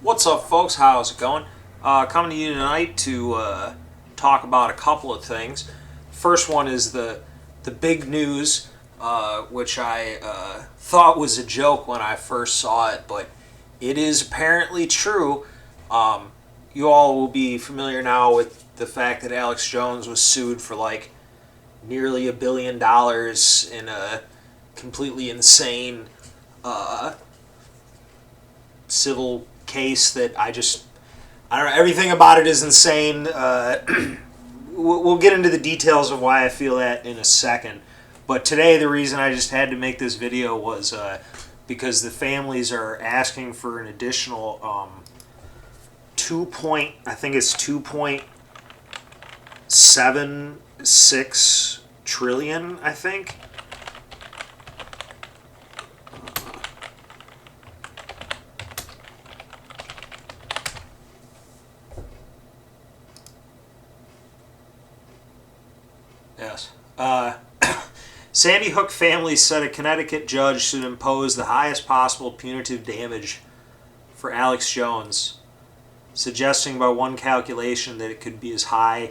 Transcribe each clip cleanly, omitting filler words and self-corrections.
What's up, folks? How's it going? Coming to you tonight to talk about a couple of things. First one is the big news, which I thought was a joke when I first saw it, but it is apparently true. You all will be familiar now with the fact that Alex Jones was sued for like nearly $1 billion in a completely insane civil case that I don't know, everything about it is insane. We'll get into the details of why I feel that in a second. But today, the reason I just had to make this video was because the families are asking for an additional I think it's 2.76 trillion, I think. Yes. Sandy Hook family said a Connecticut judge should impose the highest possible punitive damage for Alex Jones, suggesting by one calculation that it could be as high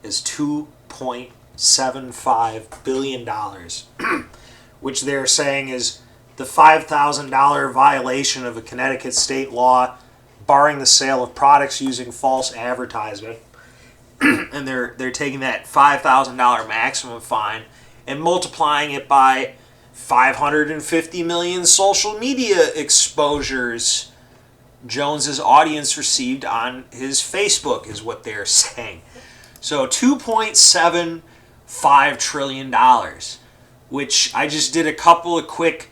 as $2.75 billion, which they're saying is the $5,000 violation of a Connecticut state law barring the sale of products using false advertisement. And they're taking that $5,000 maximum fine and multiplying it by 550 million social media exposures Jones's audience received on his Facebook, is what they're saying. So $2.75 trillion, which I just did a couple of quick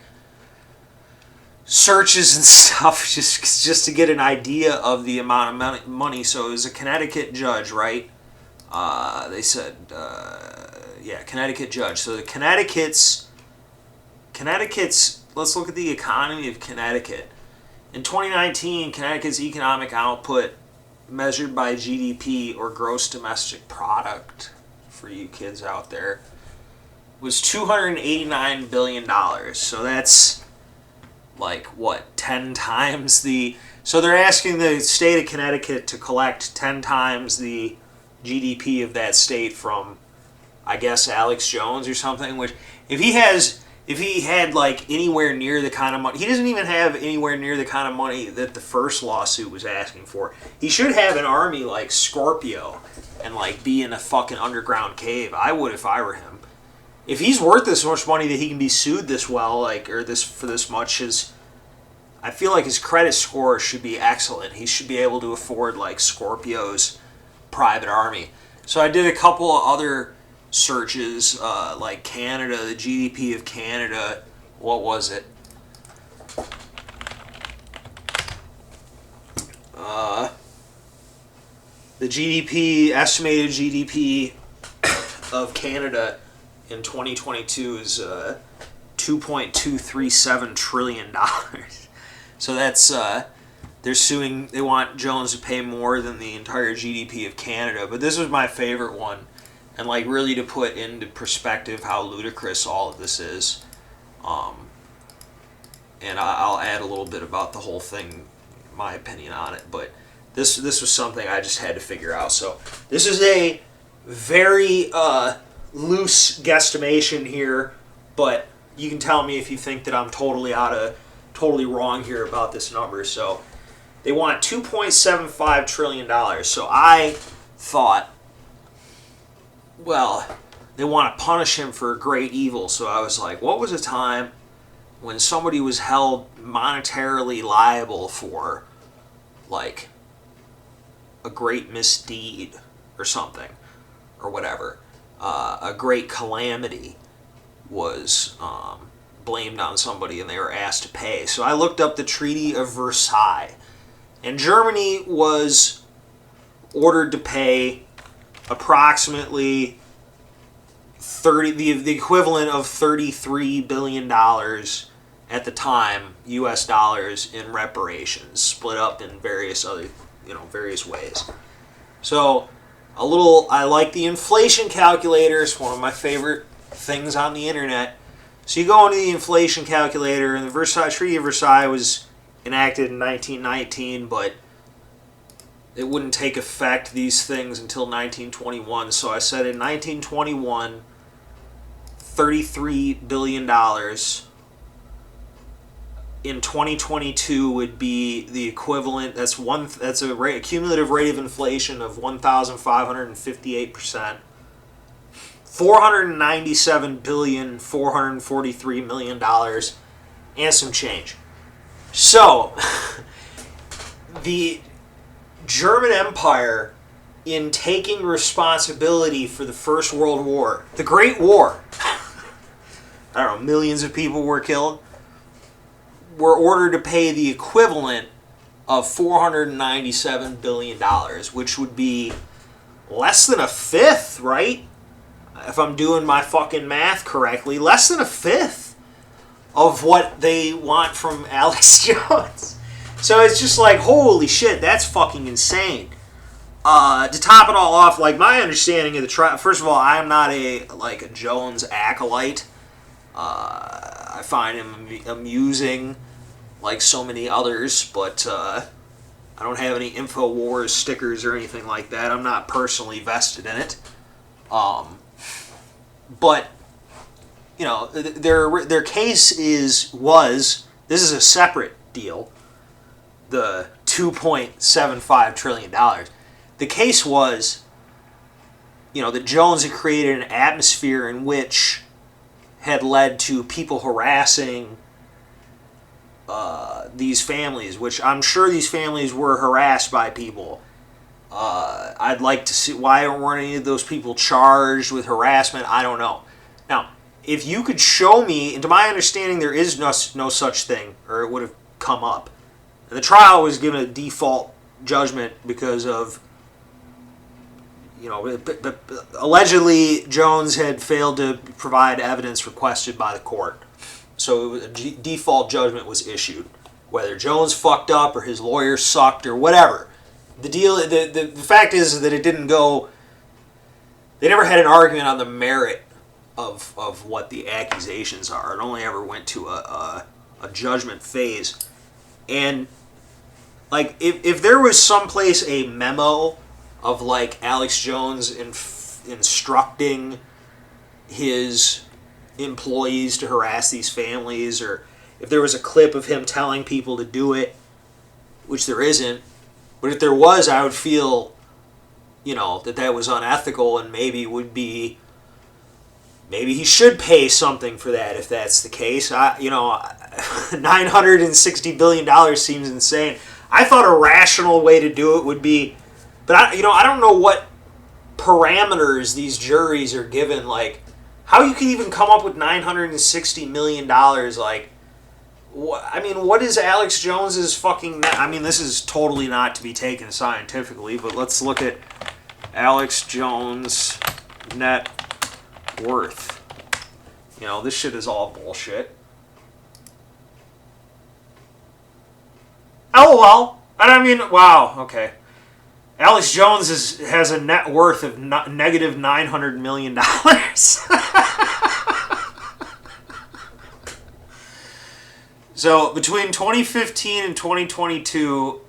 searches and stuff just to get an idea of the amount of money. So it was a Connecticut judge, right? They said, Connecticut judge. So the Connecticut's, let's look at the economy of Connecticut. In 2019, Connecticut's economic output, measured by GDP, or gross domestic product, for you kids out there, was $289 billion. So that's like, what, 10 times the... So they're asking the state of Connecticut to collect 10 times the GDP of that state from, I guess, Alex Jones or something. Which, if he had like anywhere near the kind of money, he doesn't even have anywhere near the kind of money that the first lawsuit was asking for. He should have an army like Scorpio and like be in a fucking underground cave. I would if I were him. If he's worth this much money that he can be sued this well, like, or this for this much, I feel like his credit score should be excellent. He should be able to afford like Scorpio's private army. So I did a couple of other searches, like Canada, the GDP of Canada. What was it? The estimated GDP of Canada in 2022 is $2.237 trillion. So that's they want Jones to pay more than the entire GDP of Canada. But this was my favorite one, and like really to put into perspective how ludicrous all of this is. And I'll add a little bit about the whole thing, my opinion on it. But this was something I just had to figure out. So this is a very loose guesstimation here, but you can tell me if you think that I'm totally wrong here about this number. So they want $2.75 trillion. So I thought, well, they want to punish him for a great evil. So I was like, what was a time when somebody was held monetarily liable for, like, a great misdeed or something, or whatever? A great calamity was blamed on somebody and they were asked to pay. So I looked up the Treaty of Versailles. And Germany was ordered to pay approximately the equivalent of $33 billion at the time, U.S. dollars, in reparations, split up in various ways. So I like the inflation calculator. It's one of my favorite things on the internet. So you go into the inflation calculator, and the Treaty of Versailles was enacted in 1919, but it wouldn't take effect, these things, until 1921. So I said in 1921, $33 billion. In 2022 would be the equivalent. That's a cumulative rate of inflation of 1,558%. $497,443,000,000 and some change. So, the German Empire, in taking responsibility for the First World War, the Great War, I don't know, millions of people were killed, were ordered to pay the equivalent of $497 billion, which would be less than a fifth, right? If I'm doing my fucking math correctly, less than a fifth of what they want from Alex Jones. So it's just like, holy shit, that's fucking insane. To top it all off, like, my understanding of the trial, first of all, I'm not a Jones acolyte. I find him amusing, like so many others, but I don't have any InfoWars stickers or anything like that. I'm not personally vested in it. But, you know, their case was, this is a separate deal, the $2.75 trillion. The case was, you know, that Jones had created an atmosphere in which had led to people harassing these families, which I'm sure these families were harassed by people. I'd like to see, why weren't any of those people charged with harassment? I don't know. Now, if you could show me, and to my understanding there is no such thing, or it would have come up. And the trial was given a default judgment because of, you know, allegedly Jones had failed to provide evidence requested by the court. So a default judgment was issued. Whether Jones fucked up or his lawyer sucked or whatever. The fact is that it didn't go, they never had an argument on the merit of what the accusations are. It only ever went to a judgment phase. And, like, if there was someplace a memo of, like, Alex Jones instructing his employees to harass these families, or if there was a clip of him telling people to do it, which there isn't, but if there was, I would feel, you know, that was unethical, and maybe he should pay something for that if that's the case. $960 billion seems insane. I thought a rational way to do it would be, but I don't know what parameters these juries are given, like, how you can even come up with $960 million, like, what is Alex Jones's fucking net? I mean, this is totally not to be taken scientifically, but let's look at Alex Jones' net worth. You know, this shit is all bullshit. LOL. And I mean, wow, okay. Alex Jones has a net worth of negative $900 million. So, between 2015 and 2022,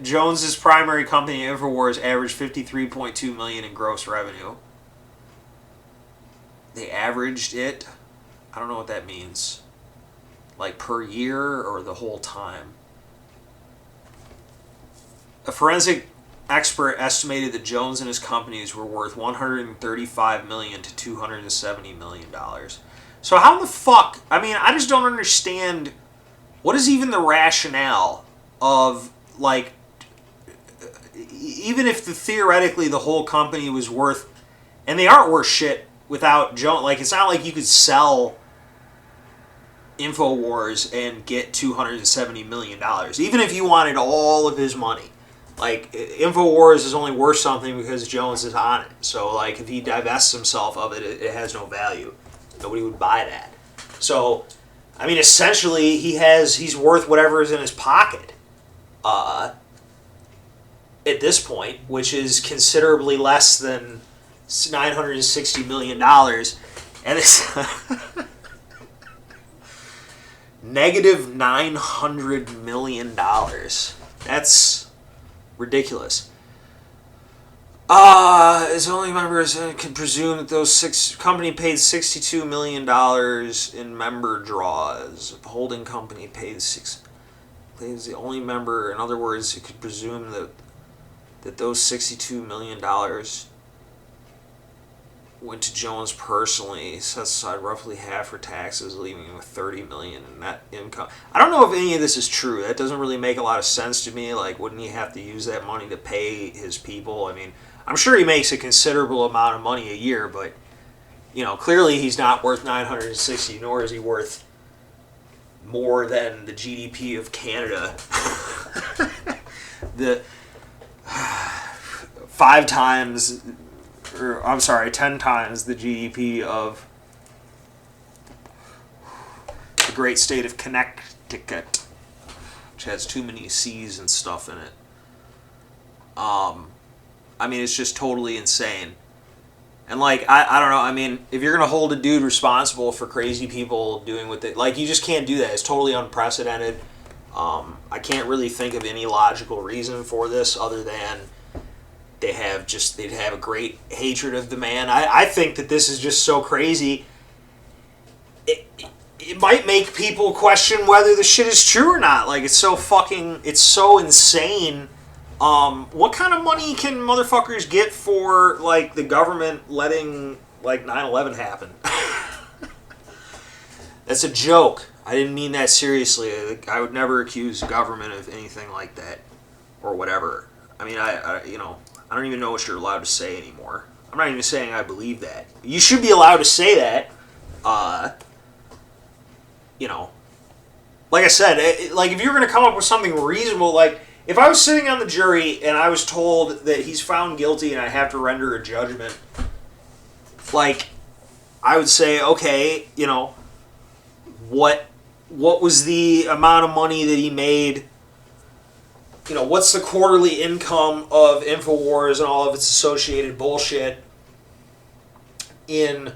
Jones's primary company, InfoWars, averaged $53.2 million in gross revenue. They averaged it, I don't know what that means. Like per year or the whole time. A forensic expert estimated that Jones and his companies were worth $135 million to $270 million. So how the fuck, I mean, I just don't understand, what is even the rationale of, like, even if theoretically the whole company was worth, and they aren't worth shit without Jones, like, it's not like you could sell InfoWars and get $270 million, even if you wanted all of his money. Like, InfoWars is only worth something because Jones is on it. So, like, if he divests himself of it, it has no value. Nobody would buy that. So, I mean, essentially, he's worth whatever is in his pocket at this point, which is considerably less than $960 million. And it's Negative $900 million. That's ridiculous. As only members can presume that those company paid $62 million in member draws. Holding company paid claims the only member. In other words, it could presume that those $62 million went to Jones personally, sets aside roughly half for taxes, leaving him with $30 million in net income. I don't know if any of this is true. That doesn't really make a lot of sense to me. Like, wouldn't he have to use that money to pay his people? I mean, I'm sure he makes a considerable amount of money a year, but, you know, clearly he's not worth 960, nor is he worth more than the GDP of Canada. The 10 times the GDP of the great state of Connecticut, which has too many C's and stuff in it. I mean, it's just totally insane. And, like, I don't know, I mean, if you're going to hold a dude responsible for crazy people doing what they... Like, you just can't do that. It's totally unprecedented. I can't really think of any logical reason for this other than they'd have a great hatred of the man. I think that this is just so crazy. It might make people question whether the shit is true or not. Like, it's so insane. What kind of money can motherfuckers get for, like, the government letting, like, 9/11 happen? That's a joke. I didn't mean that seriously. I would never accuse the government of anything like that or whatever. I mean, I don't even know what you're allowed to say anymore. I'm not even saying I believe that. You should be allowed to say that. Like I said, like, if you're going to come up with something reasonable, like, if I was sitting on the jury and I was told that he's found guilty and I have to render a judgment, like, I would say, okay, you know, what was the amount of money that he made? You know, what's the quarterly income of InfoWars and all of its associated bullshit in,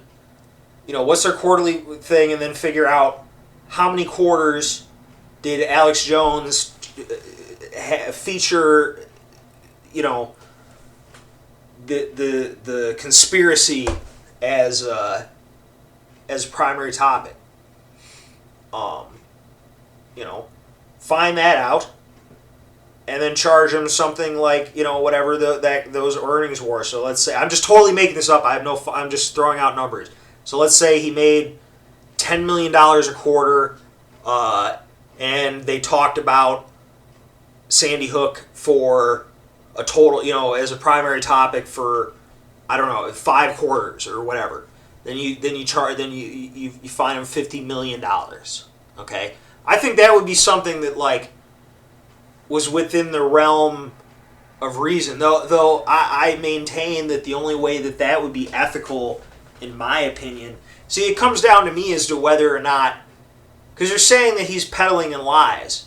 you know, what's their quarterly thing, and then figure out how many quarters did Alex Jones feature, you know, the conspiracy as a primary topic. You know, find that out, and then charge him something like, you know, whatever those earnings were. So let's say, I'm just totally making this up. I'm just throwing out numbers. So let's say he made $10 million a quarter, and they talked about Sandy Hook for a total, you know, as a primary topic for, I don't know, 5 quarters or whatever. Then you fine him $50 million. Okay, I think that would be something that, like, was within the realm of reason. Though I maintain that the only way that would be ethical, in my opinion, see, it comes down to me as to whether or not, because you're saying that he's peddling in lies.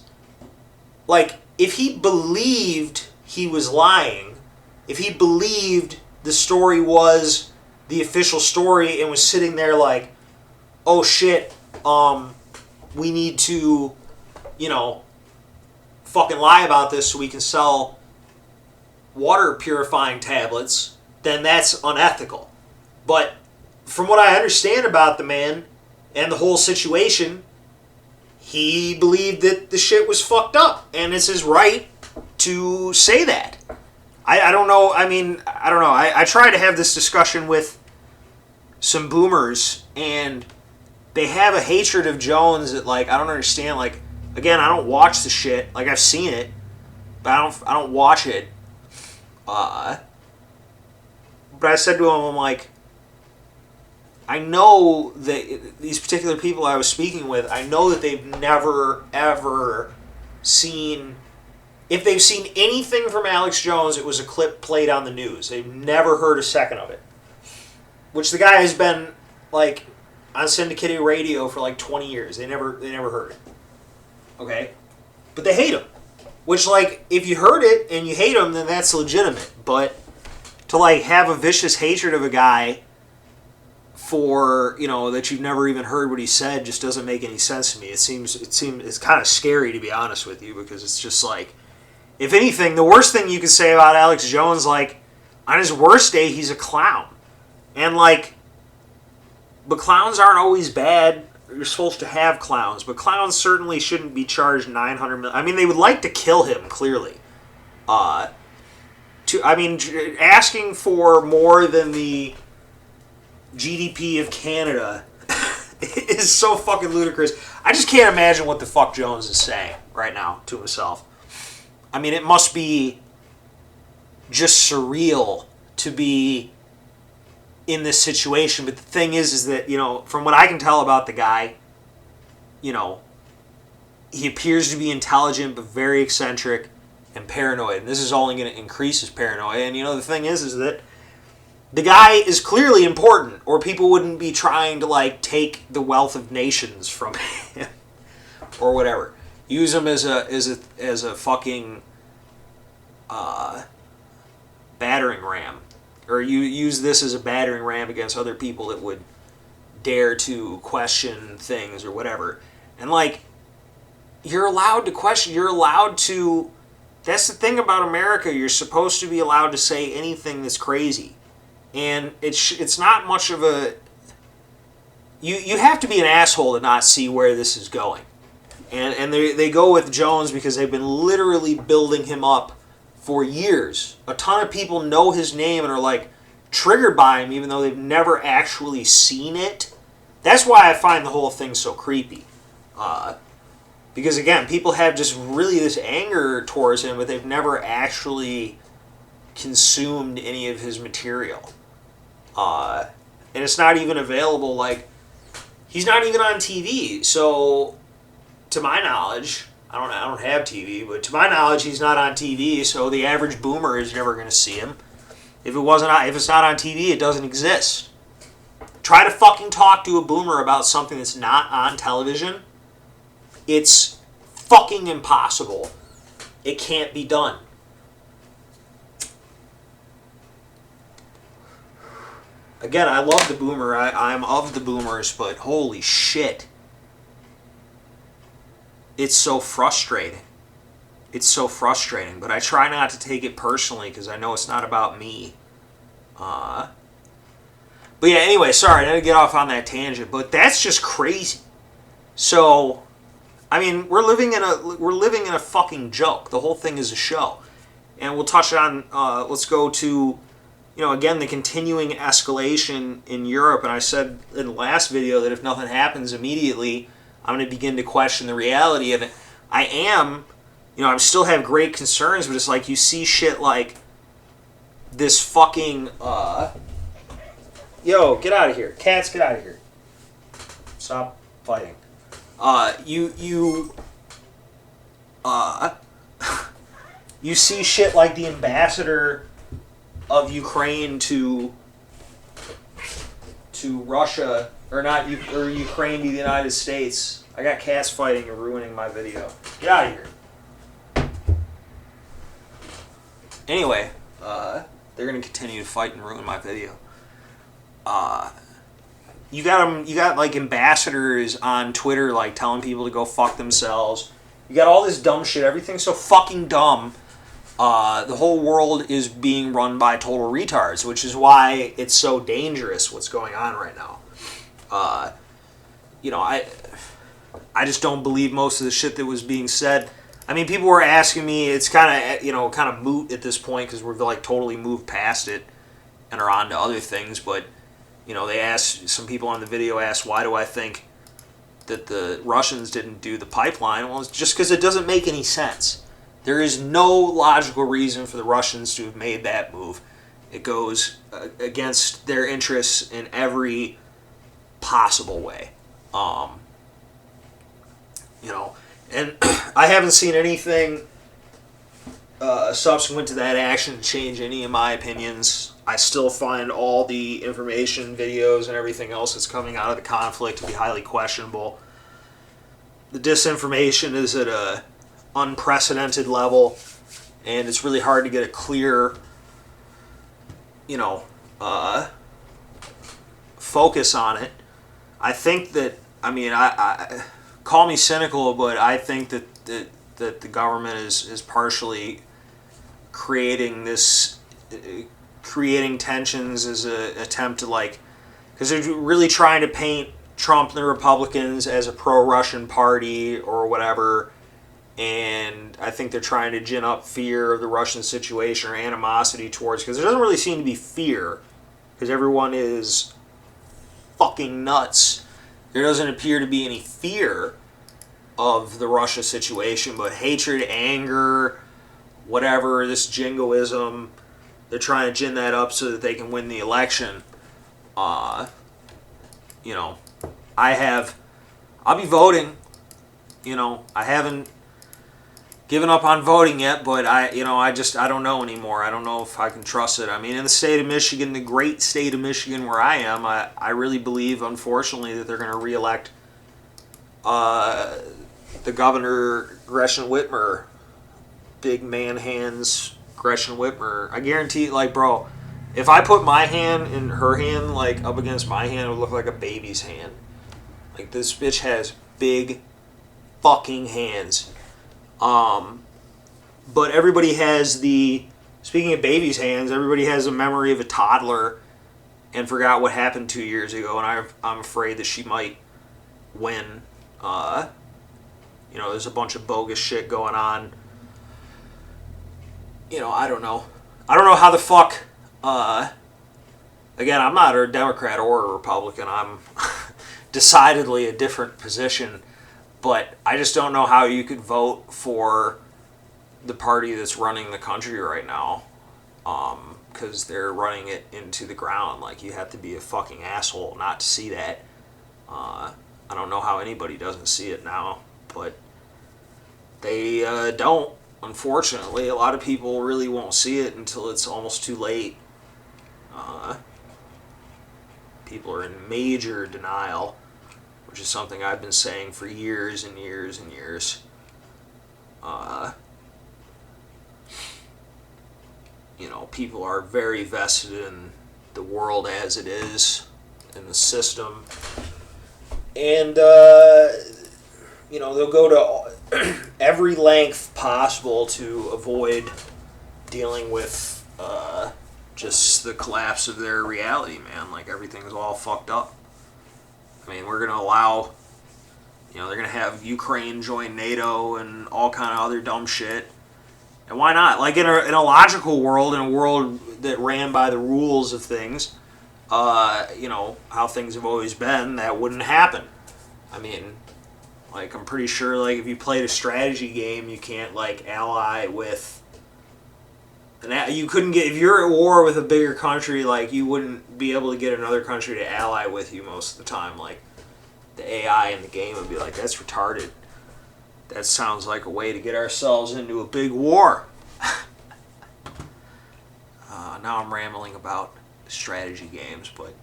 Like, if he believed he was lying, if he believed the story was the official story and was sitting there like, oh shit, we need to, you know, fucking lie about this so we can sell water purifying tablets, then that's unethical. But from what I understand about the man and the whole situation, he believed that the shit was fucked up, and it's his right to say that. I don't know, I mean, I don't know. I tried to have this discussion with some boomers, and they have a hatred of Jones that, like, I don't understand. Like, again, I don't watch the shit. Like, I've seen it, but I don't watch it. But I said to him, I'm like, I know that these particular people I was speaking with, I know that they've never, ever seen... If they've seen anything from Alex Jones, it was a clip played on the news. They've never heard a second of it. Which the guy has been, like, on syndicated radio for like 20 years. They never heard it. Okay? But they hate him. Which, like, if you heard it and you hate him, then that's legitimate. But to, like, have a vicious hatred of a guy for, you know, that you've never even heard what he said just doesn't make any sense to me. It's kind of scary, to be honest with you, because it's just like, if anything, the worst thing you could say about Alex Jones, like, on his worst day, he's a clown. And, like, but clowns aren't always bad. You're supposed to have clowns, but clowns certainly shouldn't be charged $900 million. I mean, they would like to kill him, clearly. Asking for more than the GDP of Canada is so fucking ludicrous. I just can't imagine what the fuck Jones is saying right now to himself. I mean, it must be just surreal to be in this situation. But the thing is that, you know, from what I can tell about the guy, you know, he appears to be intelligent but very eccentric and paranoid. And this is only going to increase his paranoia. And, you know, the thing is that the guy is clearly important, or people wouldn't be trying to, like, take the wealth of nations from him or whatever. Use him as a fucking battering ram, or you use this as a battering ram against other people that would dare to question things or whatever. And, like, you're allowed to question. You're allowed to. That's the thing about America. You're supposed to be allowed to say anything that's crazy. And it's not much of a... You have to be an asshole to not see where this is going. And they go with Jones because they've been literally building him up for years. A ton of people know his name and are, like, triggered by him even though they've never actually seen it. That's why I find the whole thing so creepy. Because, again, people have just really this anger towards him, but they've never actually consumed any of his material. And it's not even available, like, he's not even on TV. So, to my knowledge, I don't have TV, but to my knowledge, he's not on TV, so the average boomer is never going to see him. If it's not on TV, it doesn't exist. Try to fucking talk to a boomer about something that's not on television. It's fucking impossible. It can't be done. Again, I love the boomer. I'm of the boomers, but holy shit. It's so frustrating. It's so frustrating, but I try not to take it personally because I know it's not about me. But yeah, anyway, sorry, I didn't get off on that tangent, but that's just crazy. So, I mean, we're living in a fucking joke. The whole thing is a show. And we'll touch on, let's go to, you know, again, the continuing escalation in Europe. And I said in the last video that if nothing happens immediately, I'm going to begin to question the reality of it. I still have great concerns, but it's like you see shit like this fucking, yo, get out of here. Cats, get out of here. Stop fighting. You see shit like the ambassador of Ukraine to Russia, or Ukraine to the United States. I got cats fighting and ruining my video. Get out of here. Anyway, they're gonna continue to fight and ruin my video. You got like ambassadors on Twitter like telling people to go fuck themselves. You got all this dumb shit. Everything's so fucking dumb. The whole world is being run by total retards, which is why it's so dangerous what's going on right now. I just don't believe most of the shit that was being said. I mean, people were asking me, it's kind of moot at this point because we're like totally moved past it and are on to other things, but you know, some people on the video asked, why do I think that the Russians didn't do the pipeline? Well, it's just because it doesn't make any sense. There is no logical reason for the Russians to have made that move. It goes against their interests in every possible way. And I haven't seen anything subsequent to that action change any of my opinions. I still find all the information, videos, and everything else that's coming out of the conflict to be highly questionable. The disinformation is at a unprecedented level, and it's really hard to get a clear, focus on it. I think that, I mean, I call me cynical, but I think that the government is partially creating tensions as an attempt to, like, because they're really trying to paint Trump and the Republicans as a pro-Russian party or whatever, and I think they're trying to gin up fear of the Russian situation or animosity towards, because there doesn't really seem to be fear, because everyone is fucking nuts. There doesn't appear to be any fear of the Russia situation, but hatred, anger, whatever, this jingoism, they're trying to gin that up so that they can win the election. You know, I'll be voting. You know, I haven't given up on voting yet, but I don't know anymore. I don't know if I can trust it. I mean, in the state of Michigan, the great state of Michigan where I am, I really believe, unfortunately, that they're going to reelect the governor, Gretchen Whitmer. Big man hands, Gretchen Whitmer. I guarantee, like, bro, if I put my hand in her hand, like, up against my hand, it would look like a baby's hand. Like, this bitch has big fucking hands. But everybody has speaking of baby's hands, everybody has a memory of a toddler and forgot what happened 2 years ago, and I'm afraid that she might win. There's a bunch of bogus shit going on. I don't know. I don't know how the fuck, again, I'm not a Democrat or a Republican. I'm decidedly a different position, but I just don't know how you could vote for the party that's running the country right now, because they're running it into the ground. Like, you have to be a fucking asshole not to see that. I don't know how anybody doesn't see it now, but they don't. Unfortunately, a lot of people really won't see it until it's almost too late. People are in major denial, which is something I've been saying for years and years and years. People are very vested in the world as it is, in the system. And, they'll go to every length possible to avoid dealing with just the collapse of their reality, man. Like, everything's all fucked up. I mean, we're going to allow, they're going to have Ukraine join NATO and all kind of other dumb shit. And why not? Like, in a logical world, in a world that ran by the rules of things, how things have always been, that wouldn't happen. I mean, like, I'm pretty sure, like, if you played a strategy game, you can't, like, ally with... you couldn't get... If you're at war with a bigger country, like, you wouldn't be able to get another country to ally with you most of the time. Like, the AI in the game would be like, that's retarded. That sounds like a way to get ourselves into a big war. Now I'm rambling about strategy games, but...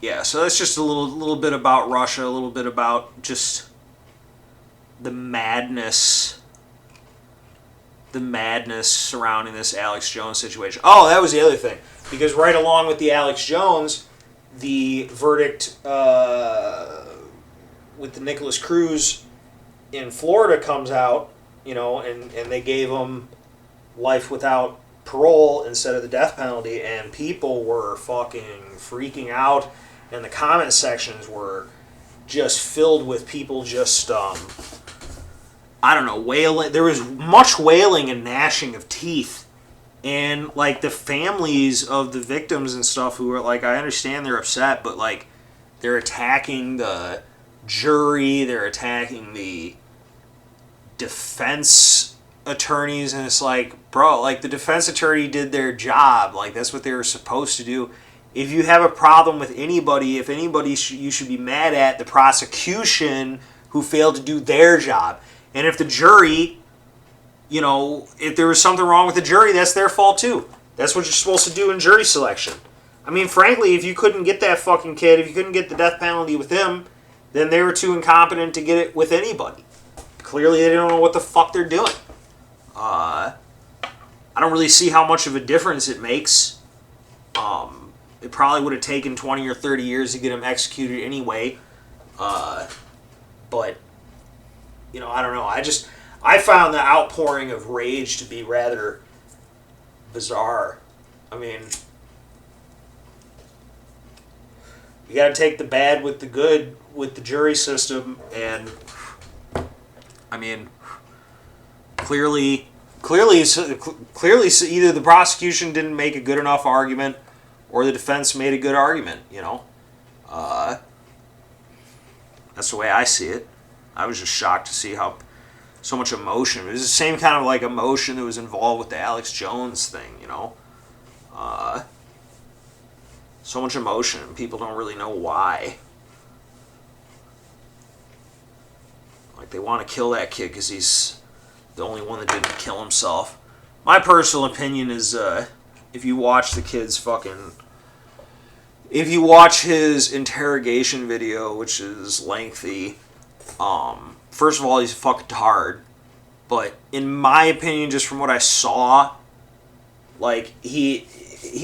Yeah, so that's just a little bit about Russia, a little bit about just the madness surrounding this Alex Jones situation. Oh, that was the other thing. Because right along with the Alex Jones, the verdict with the Nicholas Cruz in Florida comes out, and they gave him life without parole instead of the death penalty, and people were fucking freaking out, and the comment sections were just filled with people just, wailing. There was much wailing and gnashing of teeth. And, like, the families of the victims and stuff who are, like, I understand they're upset, but, like, they're attacking the jury, they're attacking the defense attorneys, and it's like, bro, like, the defense attorney did their job. Like, that's what they were supposed to do. If you have a problem with anybody, if anybody you should be mad at, the prosecution who failed to do their job. And if the jury, if there was something wrong with the jury, that's their fault too. That's what you're supposed to do in jury selection. I mean, frankly, if you couldn't get that fucking kid, if you couldn't get the death penalty with him, then they were too incompetent to get it with anybody. Clearly, they don't know what the fuck they're doing. I don't really see how much of a difference it makes. It It probably would have taken 20 or 30 years to get him executed anyway. But, I don't know. I found the outpouring of rage to be rather bizarre. I mean, you got to take the bad with the good with the jury system, and I mean, clearly, either the prosecution didn't make a good enough argument, or the defense made a good argument. That's the way I see it. I was just shocked to see how so much emotion. It was the same kind of like emotion that was involved with the Alex Jones thing. So much emotion, and people don't really know why. Like, they want to kill that kid because he's the only one that didn't kill himself. My personal opinion is, if you watch his interrogation video, which is lengthy, first of all, he's a fucking tard. But in my opinion, just from what I saw, like, he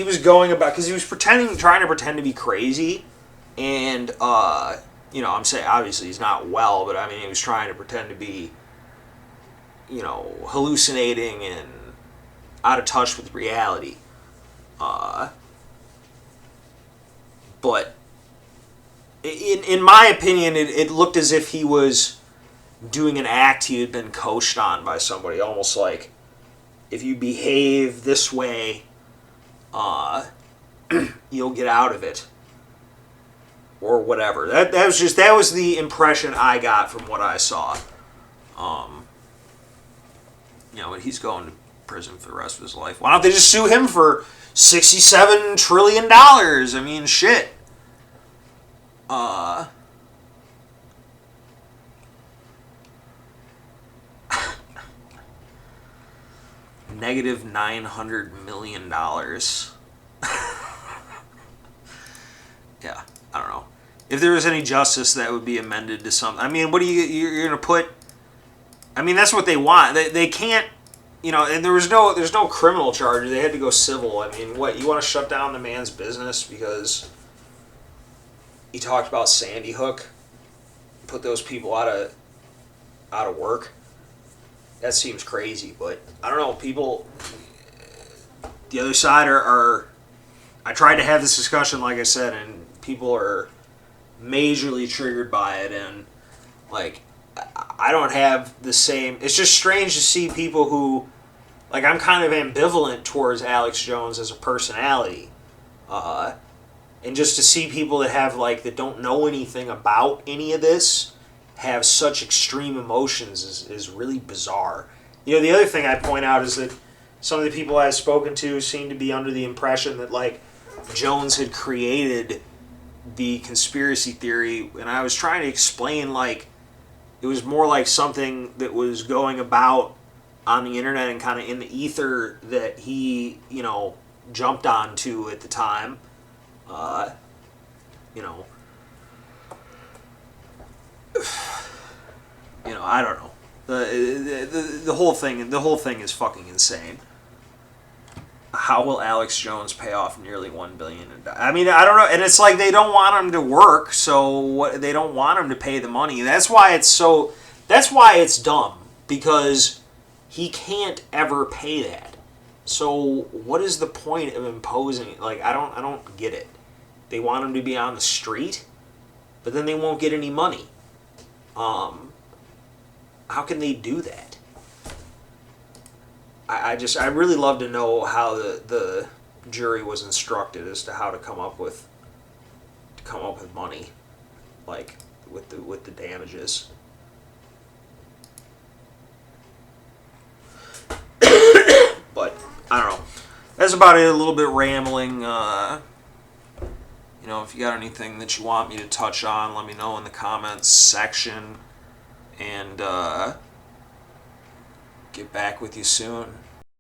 was going about, because he was trying to pretend to be crazy, and I'm saying obviously he's not well, but I mean he was trying to pretend to be, hallucinating and out of touch with reality. But in my opinion, it looked as if he was doing an act he had been coached on by somebody, almost like, if you behave this way, you'll get out of it, or whatever. That was the impression I got from what I saw. But he's going to prison for the rest of his life. Why don't they just sue him for $67 trillion? I mean, shit. Negative $900 million. Yeah, I don't know. If there was any justice, that would be amended to something. I mean, what you're going to put? I mean, that's what they want. They can't, and there's no criminal charge. They had to go civil. I mean, what, you want to shut down the man's business because he talked about Sandy Hook, put those people out of work? That seems crazy, but I don't know. People, the other side are I tried to have this discussion, like I said, and people are majorly triggered by it, and like, I don't have the same. It's just strange to see people who, like, I'm kind of ambivalent towards Alex Jones as a personality, and just to see people that don't know anything about any of this have such extreme emotions is really bizarre. The other thing I point out is that some of the people I've spoken to seem to be under the impression that, like, Jones had created the conspiracy theory, and I was trying to explain, like, it was more like something that was going about on the internet and kind of in the ether that he, jumped onto at the time. I don't know. The whole thing is fucking insane. How will Alex Jones pay off nearly $1 billion? I mean, I don't know, and it's like they don't want him to work, so they don't want him to pay the money. That's why it's dumb, because he can't ever pay that. So what is the point of imposing? Like, I don't get it. They want him to be on the street, but then they won't get any money. How can they do that? I really love to know how the jury was instructed as to how to come up with money, like with the damages. But I don't know. That's about it. A little bit rambling. If you got anything that you want me to touch on, let me know in the comments section, and get back with you soon.